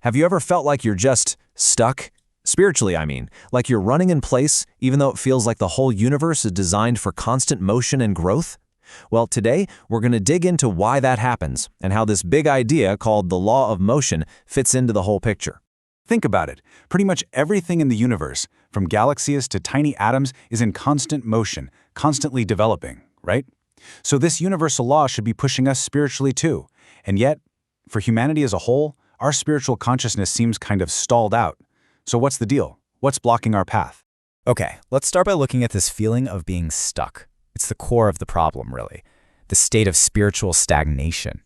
Have you ever felt like you're just stuck? Spiritually, I mean, like you're running in place even though it feels like the whole universe is designed for constant motion and growth? Well, today we're going to dig into why that happens and how this big idea called the law of motion fits into the whole picture. Think about it. Pretty much everything in the universe, from galaxies to tiny atoms, is in constant motion, constantly developing, right? So this universal law should be pushing us spiritually too. And yet, for humanity as a whole, our spiritual consciousness seems kind of stalled out. So what's the deal? What's blocking our path? Okay, let's start by looking at this feeling of being stuck. It's the core of the problem, really. The state of spiritual stagnation.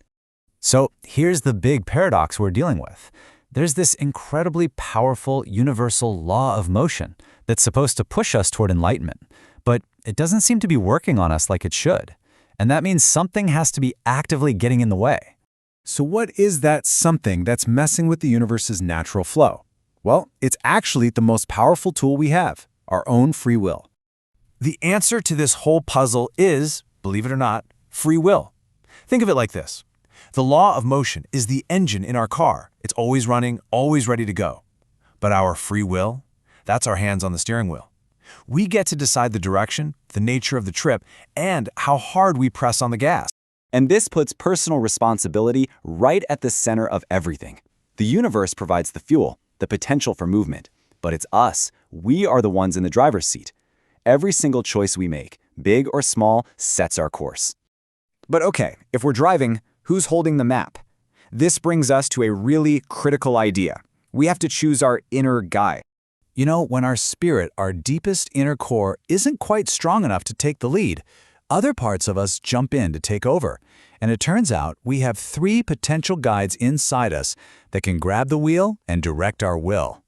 So here's the big paradox we're dealing with. There's this incredibly powerful universal law of motion that's supposed to push us toward enlightenment, but it doesn't seem to be working on us like it should. And that means something has to be actively getting in the way. So what is that something that's messing with the universe's natural flow? Well, it's actually the most powerful tool we have, our own free will. The answer to this whole puzzle is, believe it or not, free will. Think of it like this. The law of motion is the engine in our car. It's always running, always ready to go. But our free will, that's our hands on the steering wheel. We get to decide the direction, the nature of the trip, and how hard we press on the gas. And this puts personal responsibility right at the center of everything. The universe provides the fuel, the potential for movement, but it's us. We are the ones in the driver's seat. Every single choice we make, big or small, sets our course. But okay, if we're driving, who's holding the map? This brings us to a really critical idea. We have to choose our inner guide. You know, when our spirit, our deepest inner core, isn't quite strong enough to take the lead, other parts of us jump in to take over. And it turns out we have 3 potential guides inside us that can grab the wheel and direct our will.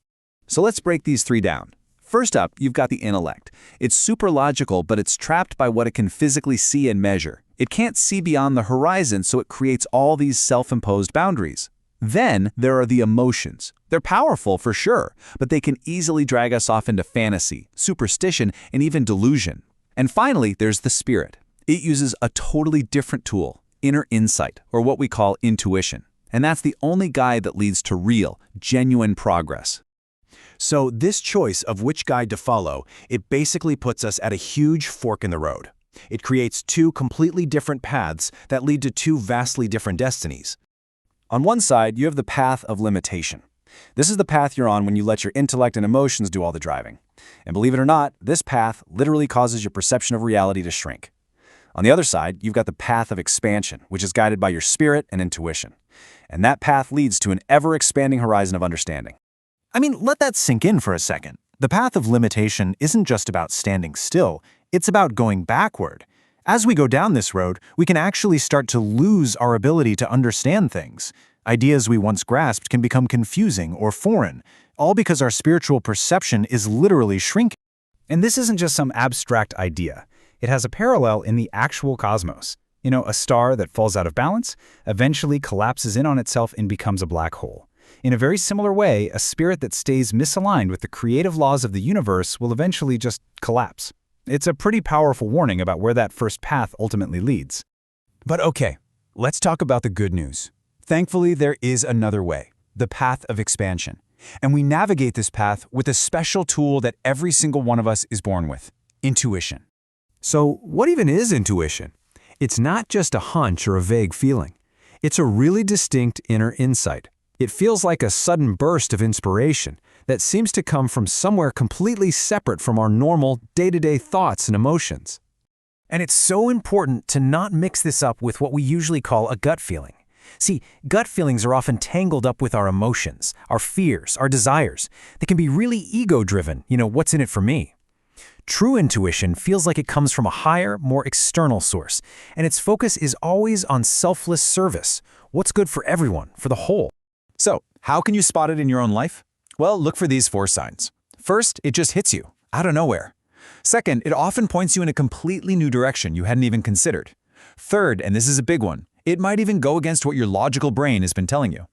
So let's break these 3 down. First up, you've got the intellect. It's super logical, but it's trapped by what it can physically see and measure. It can't see beyond the horizon, so it creates all these self-imposed boundaries. Then there are the emotions. They're powerful for sure, but they can easily drag us off into fantasy, superstition, and even delusion. And finally, there's the spirit. It uses a totally different tool, inner insight, or what we call intuition. And that's the only guide that leads to real, genuine progress. So this choice of which guide to follow, it basically puts us at a huge fork in the road. It creates 2 completely different paths that lead to 2 vastly different destinies. On one side, you have the path of limitation. This is the path you're on when you let your intellect and emotions do all the driving. And believe it or not, this path literally causes your perception of reality to shrink. On the other side, you've got the path of expansion, which is guided by your spirit and intuition. And that path leads to an ever-expanding horizon of understanding. I mean, let that sink in for a second. The path of limitation isn't just about standing still, it's about going backward. As we go down this road, we can actually start to lose our ability to understand things. Ideas we once grasped can become confusing or foreign, all because our spiritual perception is literally shrinking. And this isn't just some abstract idea. It has a parallel in the actual cosmos. You know, a star that falls out of balance eventually collapses in on itself and becomes a black hole. In a very similar way, a spirit that stays misaligned with the creative laws of the universe will eventually just collapse. It's a pretty powerful warning about where that first path ultimately leads. But okay, let's talk about the good news. Thankfully, there is another way, the path of expansion. And we navigate this path with a special tool that every single one of us is born with, intuition. So what even is intuition? It's not just a hunch or a vague feeling. It's a really distinct inner insight. It feels like a sudden burst of inspiration that seems to come from somewhere completely separate from our normal, day-to-day thoughts and emotions. And it's so important to not mix this up with what we usually call a gut feeling. See, gut feelings are often tangled up with our emotions, our fears, our desires. They can be really ego-driven, what's in it for me? True intuition feels like it comes from a higher, more external source, and its focus is always on selfless service. What's good for everyone, for the whole? So, how can you spot it in your own life? Well, look for these 4 signs. First, it just hits you, out of nowhere. Second, it often points you in a completely new direction you hadn't even considered. Third, and this is a big one, it might even go against what your logical brain has been telling you.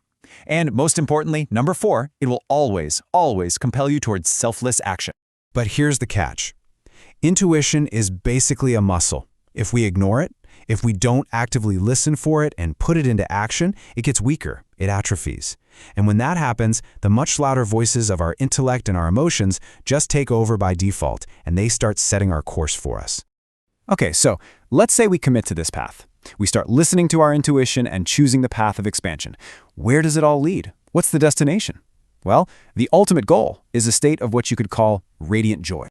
And most importantly, number 4, it will always, always compel you towards selfless action. But here's the catch. Intuition is basically a muscle. If we ignore it, if we don't actively listen for it and put it into action, it gets weaker. it atrophies. And when that happens, the much louder voices of our intellect and our emotions just take over by default, and they start setting our course for us. Okay, so let's say we commit to this path. We start listening to our intuition and choosing the path of expansion. Where does it all lead? What's the destination? Well, the ultimate goal is a state of what you could call radiant joy.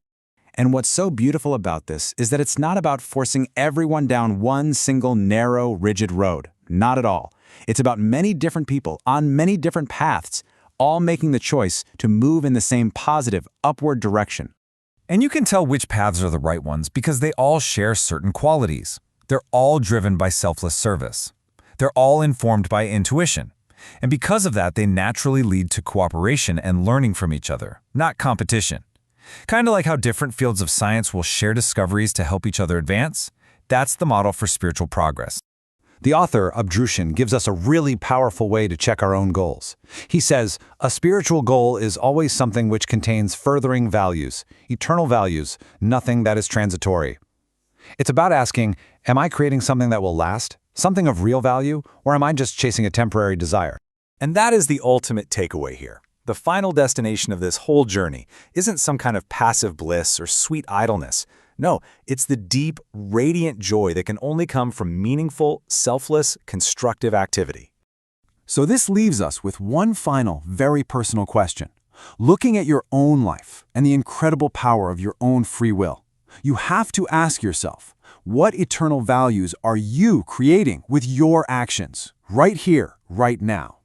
And what's so beautiful about this is that it's not about forcing everyone down one single narrow, rigid road. Not at all. It's about many different people on many different paths, all making the choice to move in the same positive, upward direction. And you can tell which paths are the right ones because they all share certain qualities. They're all driven by selfless service. They're all informed by intuition. And because of that, they naturally lead to cooperation and learning from each other, not competition. Kind of like how different fields of science will share discoveries to help each other advance. That's the model for spiritual progress. The author, Abdrushan, gives us a really powerful way to check our own goals. He says, a spiritual goal is always something which contains furthering values, eternal values, nothing that is transitory. It's about asking, am I creating something that will last, something of real value, or am I just chasing a temporary desire? And that is the ultimate takeaway here. The final destination of this whole journey isn't some kind of passive bliss or sweet idleness. No, it's the deep, radiant joy that can only come from meaningful, selfless, constructive activity. So this leaves us with one final, very personal question. Looking at your own life and the incredible power of your own free will, you have to ask yourself, what eternal values are you creating with your actions, right here, right now?